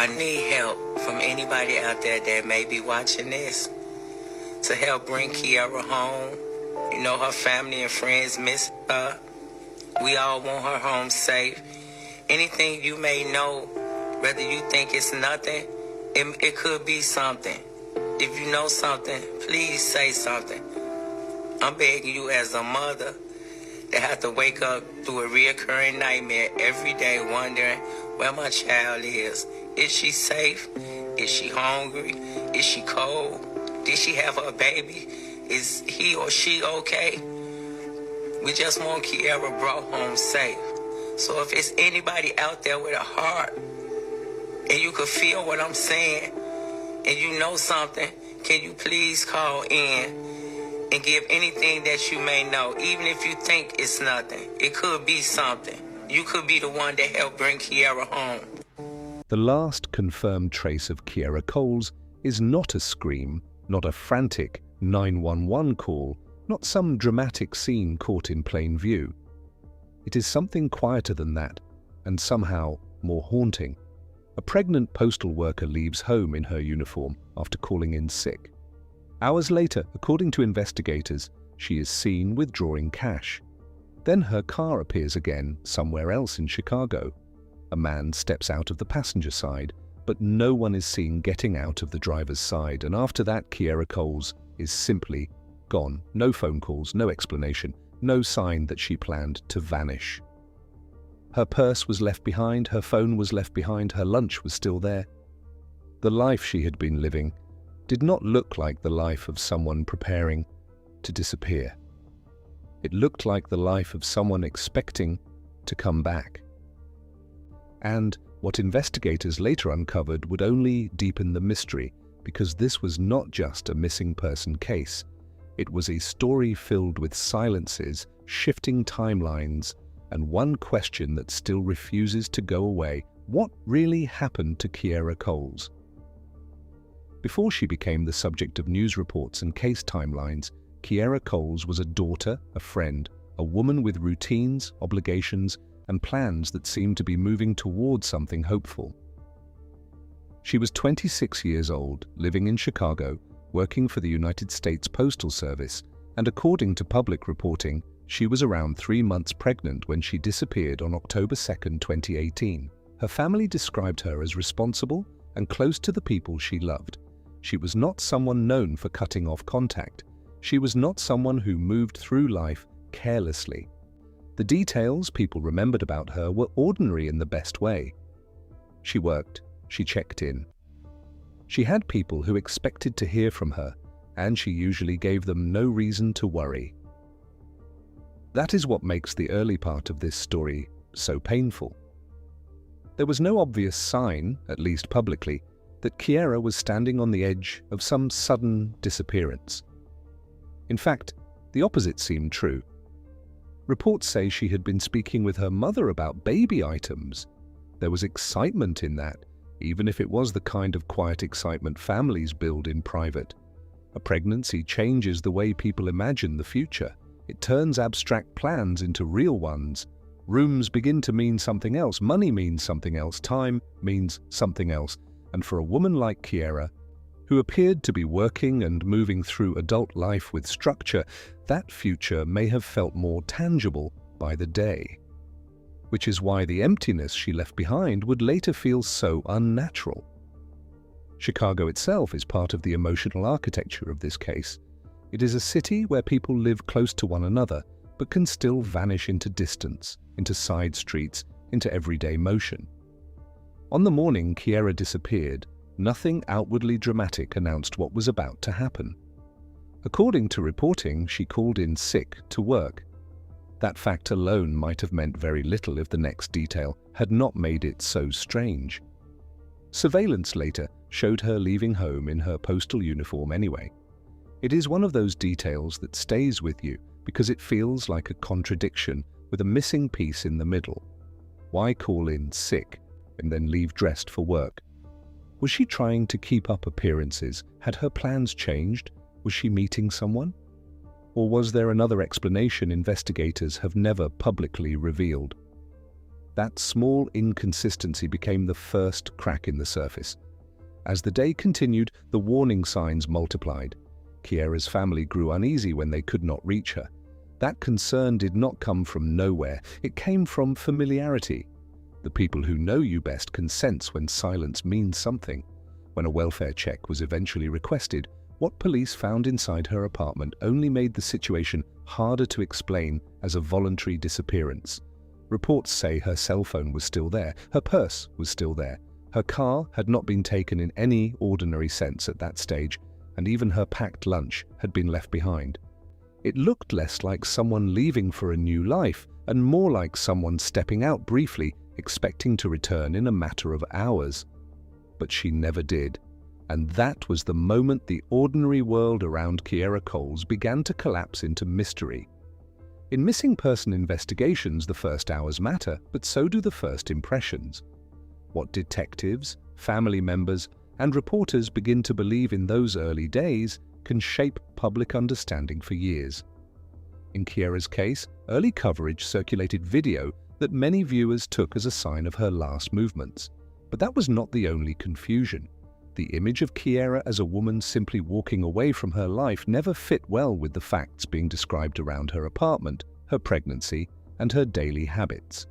I need help from anybody out there that may be watching this to help bring Kierra home. You know, her family and friends miss her. We all want her home safe. Anything you may know, whether you think it's nothing, it could be something. If you know something, please say something. I'm begging you as a mother that have to wake up through a reoccurring nightmare every day wondering where my child is. Is she safe? Is she hungry? Is she cold? Did she have her baby? Is he or she okay? We just want Kierra brought home safe. So if it's anybody out there with a heart and you could feel what I'm saying and you know something, can you please call in and give anything that you may know, even if you think it's nothing. It could be something. You could be the one that helped bring Kierra home. The last confirmed trace of Kierra Coles is not a scream, not a frantic 911 call, not some dramatic scene caught in plain view. It is something quieter than that, and somehow more haunting. A pregnant postal worker leaves home in her uniform after calling in sick. Hours later, according to investigators, she is seen withdrawing cash. Then her car appears again somewhere else in Chicago. A man steps out of the passenger side, but no one is seen getting out of the driver's side, and after that Kierra Coles is simply gone. No phone calls, no explanation, no sign that she planned to vanish. Her purse was left behind, her phone was left behind, her lunch was still there. The life she had been living did not look like the life of someone preparing to disappear. It looked like the life of someone expecting to come back. And what investigators later uncovered would only deepen the mystery, because this was not just a missing person case. It was a story filled with silences, shifting timelines, and one question that still refuses to go away. What really happened to Kierra Coles? Before she became the subject of news reports and case timelines, Kierra Coles was a daughter, a friend, a woman with routines, obligations, and plans that seemed to be moving towards something hopeful. She was 26 years old, living in Chicago, working for the United States Postal Service, and according to public reporting, she was around 3 months pregnant when she disappeared on October 2, 2018. Her family described her as responsible and close to the people she loved. She was not someone known for cutting off contact. She was not someone who moved through life carelessly. The details people remembered about her were ordinary in the best way. She worked, she checked in. She had people who expected to hear from her, and she usually gave them no reason to worry. That is what makes the early part of this story so painful. There was no obvious sign, at least publicly, that Kierra was standing on the edge of some sudden disappearance. In fact, the opposite seemed true. Reports say she had been speaking with her mother about baby items. There was excitement in that, even if it was the kind of quiet excitement families build in private. A pregnancy changes the way people imagine the future. It turns abstract plans into real ones. Rooms begin to mean something else, money means something else, time means something else. And for a woman like Kierra, who appeared to be working and moving through adult life with structure, that future may have felt more tangible by the day. Which is why the emptiness she left behind would later feel so unnatural. Chicago itself is part of the emotional architecture of this case. It is a city where people live close to one another, but can still vanish into distance, into side streets, into everyday motion. On the morning Kierra disappeared, nothing outwardly dramatic announced what was about to happen. According to reporting, she called in sick to work. That fact alone might have meant very little if the next detail had not made it so strange. Surveillance later showed her leaving home in her postal uniform anyway. It is one of those details that stays with you because it feels like a contradiction with a missing piece in the middle. Why call in sick and then leave dressed for work? Was she trying to keep up appearances? Had her plans changed? Was she meeting someone? Or was there another explanation investigators have never publicly revealed? That small inconsistency became the first crack in the surface. As the day continued, the warning signs multiplied. Kierra's family grew uneasy when they could not reach her. That concern did not come from nowhere, it came from familiarity. The people who know you best can sense when silence means something. When a welfare check was eventually requested, what police found inside her apartment only made the situation harder to explain as a voluntary disappearance. Reports say her cell phone was still there, her purse was still there, her car had not been taken in any ordinary sense at that stage, and even her packed lunch had been left behind. It looked less like someone leaving for a new life and more like someone stepping out briefly, expecting to return in a matter of hours. But she never did. And that was the moment the ordinary world around Kierra Coles began to collapse into mystery. In missing person investigations, the first hours matter, but so do the first impressions. What detectives, family members, and reporters begin to believe in those early days can shape public understanding for years. In Kierra's case, early coverage circulated video that many viewers took as a sign of her last movements. But that was not the only confusion. The image of Kierra as a woman simply walking away from her life never fit well with the facts being described around her apartment, her pregnancy, and her daily habits.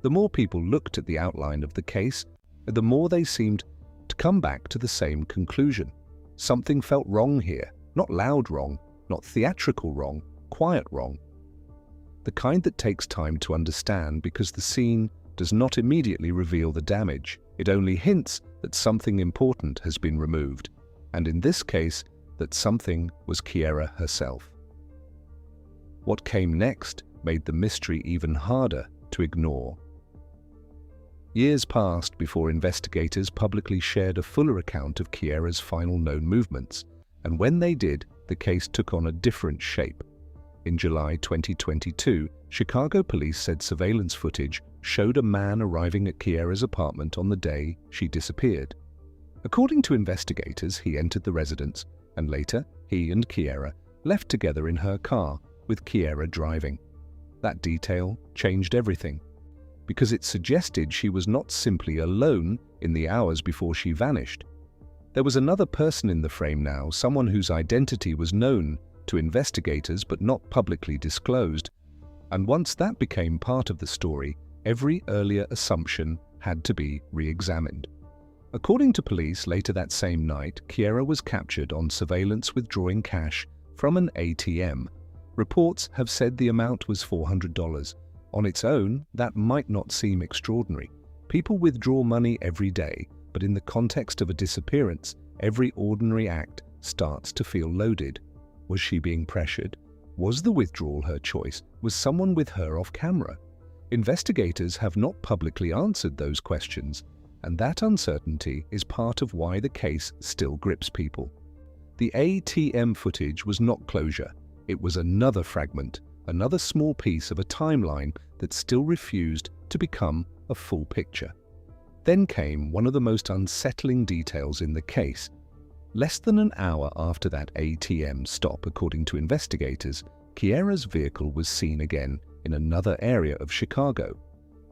The more people looked at the outline of the case, the more they seemed to come back to the same conclusion. Something felt wrong here, not loud wrong, not theatrical wrong, quiet wrong. The kind that takes time to understand because the scene does not immediately reveal the damage. It only hints that something important has been removed, and in this case, that something was Kierra herself. What came next made the mystery even harder to ignore. Years passed before investigators publicly shared a fuller account of Kierra's final known movements, and when they did, the case took on a different shape. In July 2022, Chicago police said surveillance footage showed a man arriving at Kierra's apartment on the day she disappeared. According to investigators, he entered the residence, and later, he and Kierra left together in her car, with Kierra driving. That detail changed everything, because it suggested she was not simply alone in the hours before she vanished. There was another person in the frame now, someone whose identity was known to investigators but not publicly disclosed. And once that became part of the story, every earlier assumption had to be re-examined. According to police, later that same night, Kierra was captured on surveillance withdrawing cash from an ATM. Reports have said the amount was $400. On its own, that might not seem extraordinary. People withdraw money every day, but in the context of a disappearance, every ordinary act starts to feel loaded. Was she being pressured? Was the withdrawal her choice? Was someone with her off camera? Investigators have not publicly answered those questions, and that uncertainty is part of why the case still grips people. The ATM footage was not closure. It was another fragment, another small piece of a timeline that still refused to become a full picture. Then came one of the most unsettling details in the case. Less than an hour after that ATM stop, according to investigators, Kierra's vehicle was seen again in another area of Chicago.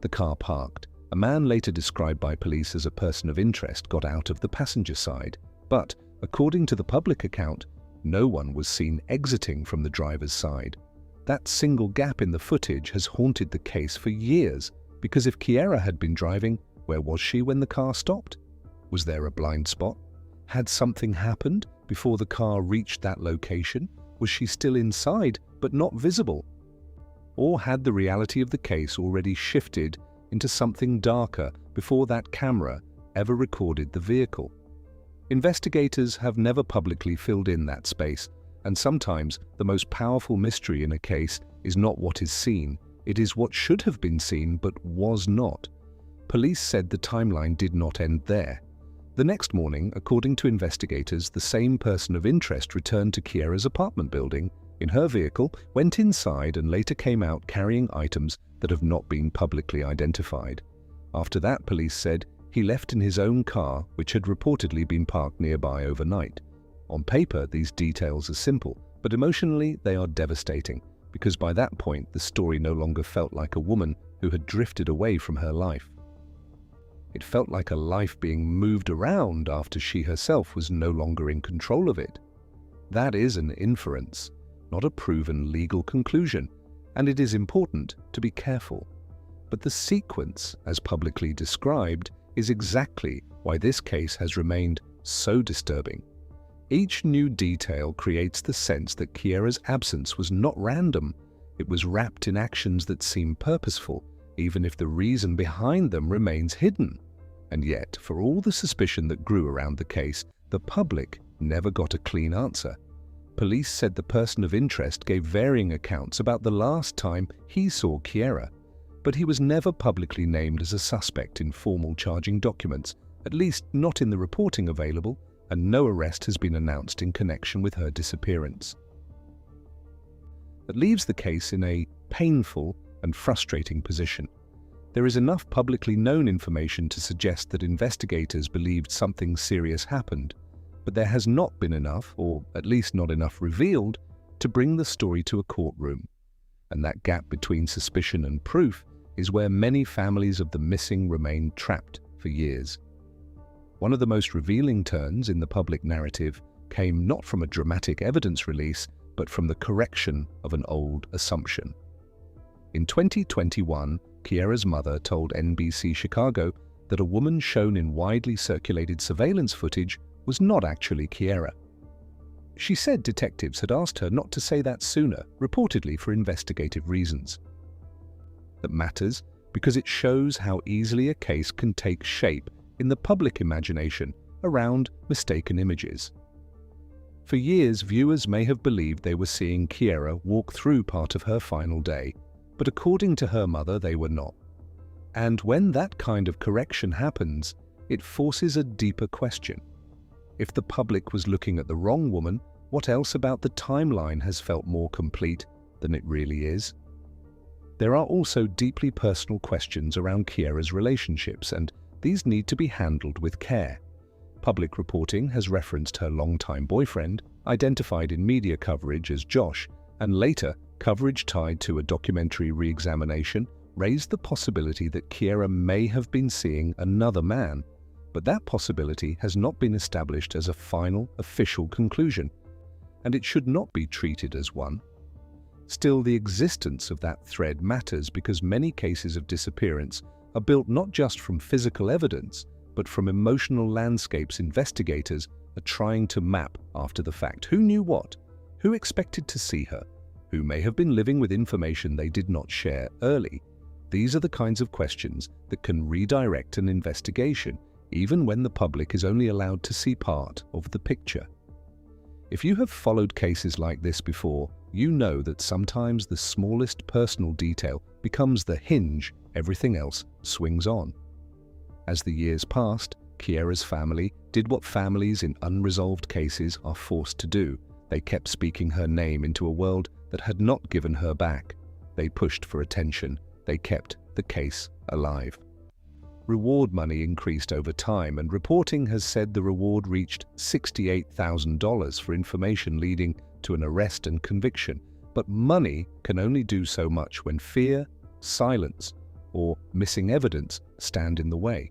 The car parked. A man later described by police as a person of interest got out of the passenger side, but, according to the public account, no one was seen exiting from the driver's side. That single gap in the footage has haunted the case for years, because if Kierra had been driving, where was she when the car stopped? Was there a blind spot? Had something happened before the car reached that location? Was she still inside but not visible? Or had the reality of the case already shifted into something darker before that camera ever recorded the vehicle? Investigators have never publicly filled in that space, and sometimes the most powerful mystery in a case is not what is seen, it is what should have been seen but was not. Police said the timeline did not end there. The next morning, according to investigators, the same person of interest returned to Kierra's apartment building in her vehicle, went inside and later came out carrying items that have not been publicly identified. After that, police said he left in his own car, which had reportedly been parked nearby overnight. On paper, these details are simple, but emotionally they are devastating. because by that point the story no longer felt like a woman who had drifted away from her life. It felt like a life being moved around after she herself was no longer in control of it. That is an inference, not a proven legal conclusion, and it is important to be careful. But the sequence, as publicly described, is exactly why this case has remained so disturbing. Each new detail creates the sense that Kierra's absence was not random. It was wrapped in actions that seem purposeful, even if the reason behind them remains hidden. And yet, for all the suspicion that grew around the case, the public never got a clean answer. Police said the person of interest gave varying accounts about the last time he saw Kierra, but he was never publicly named as a suspect in formal charging documents, at least not in the reporting available, and no arrest has been announced in connection with her disappearance. That leaves the case in a painful and frustrating position. There is enough publicly known information to suggest that investigators believed something serious happened, but there has not been enough, or at least not enough revealed, to bring the story to a courtroom. And that gap between suspicion and proof is where many families of the missing remain trapped for years. One of the most revealing turns in the public narrative came not from a dramatic evidence release, but from the correction of an old assumption. In 2021, Kierra's mother told NBC Chicago that a woman shown in widely circulated surveillance footage was not actually Kierra. She said detectives had asked her not to say that sooner, reportedly for investigative reasons. That matters because it shows how easily a case can take shape in the public imagination around mistaken images. For years, viewers may have believed they were seeing Kierra walk through part of her final day, but according to her mother, they were not. And when that kind of correction happens, it forces a deeper question. If the public was looking at the wrong woman, what else about the timeline has felt more complete than it really is? There are also deeply personal questions around Kierra's relationships, and these need to be handled with care. Public reporting has referenced her longtime boyfriend, identified in media coverage as Josh, and later coverage tied to a documentary re-examination raised the possibility that Kierra may have been seeing another man, but that possibility has not been established as a final, official conclusion, and it should not be treated as one. Still, the existence of that thread matters because many cases of disappearance are built not just from physical evidence, but from emotional landscapes investigators are trying to map after the fact. Who knew what? Who expected to see her? Who may have been living with information they did not share early? These are the kinds of questions that can redirect an investigation, even when the public is only allowed to see part of the picture. If you have followed cases like this before, you know that sometimes the smallest personal detail becomes the hinge everything else swings on. As the years passed, Kierra's family did what families in unresolved cases are forced to do. They kept speaking her name into a world that had not given her back. They pushed for attention. They kept the case alive. Reward money increased over time, and reporting has said the reward reached $68,000 for information leading to an arrest and conviction. But money can only do so much when fear, silence, or missing evidence stand in the way.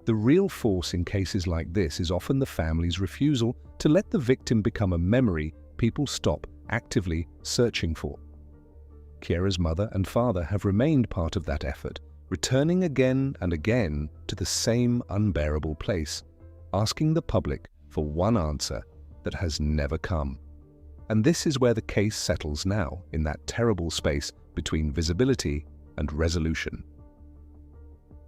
The real force in cases like this is often the family's refusal to let the victim become a memory people stop actively searching for. Kierra's mother and father have remained part of that effort, returning again and again to the same unbearable place, asking the public for one answer that has never come. And this is where the case settles now, in that terrible space between visibility and resolution.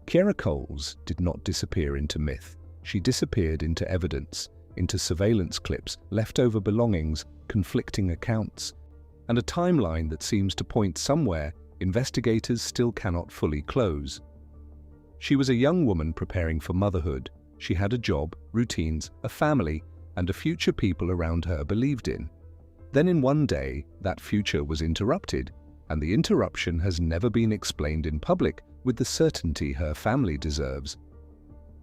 Kierra Coles did not disappear into myth. She disappeared into evidence, into surveillance clips, leftover belongings, conflicting accounts, and a timeline that seems to point somewhere investigators still cannot fully close. She was a young woman preparing for motherhood. She had a job, routines, a family, and a future people around her believed in. Then in one day, that future was interrupted, and the interruption has never been explained in public with the certainty her family deserves.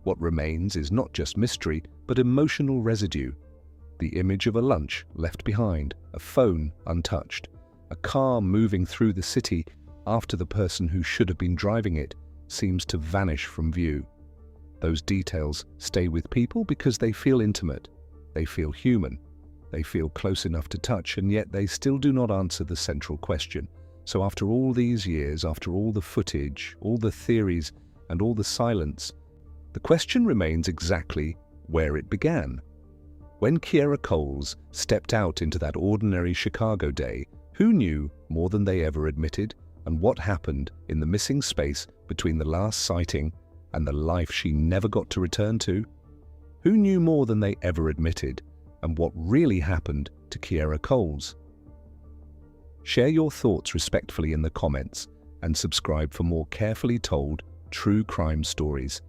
What remains is not just mystery, but emotional residue. The image of a lunch left behind, a phone untouched, A car moving through the city after the person who should have been driving it seems to vanish from view. Those details stay with people because they feel intimate, they feel human, they feel close enough to touch, and yet they still do not answer the central question. So after all these years, after all the footage, all the theories, and all the silence, the question remains exactly where it began. When Kierra Coles stepped out into that ordinary Chicago day, who knew more than they ever admitted, and what happened in the missing space between the last sighting and the life she never got to return to? Who knew more than they ever admitted, and what really happened to Kierra Coles? Share your thoughts respectfully in the comments and subscribe for more carefully told true crime stories.